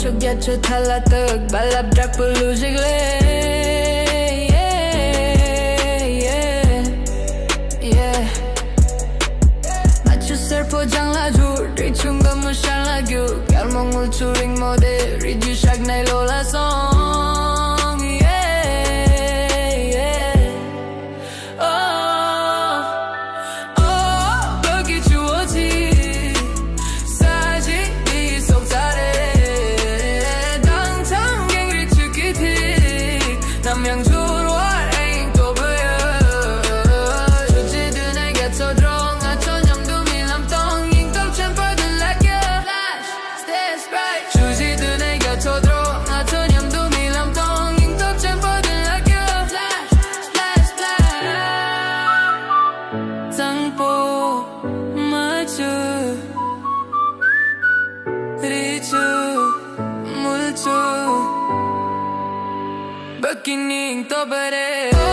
Cho thala tak balap drak pulujigle Machu serpo jang la jur Ri chunga mushan la gyu Gyal mongul churing mode Ri ju shak nai lo la song Bagi chuoji Saji di sok tare 남양 주로할 ain't 도버여 주지드 내게 터드렁 아천염도 밀람덩 인급 챔퍼들 like you Flash, stay bright 주지드 내게 터드렁 아천염도 밀람덩 인급 챔퍼들 like you Flash, splash, splash 땅보 마주 리주 물주 Beginning to better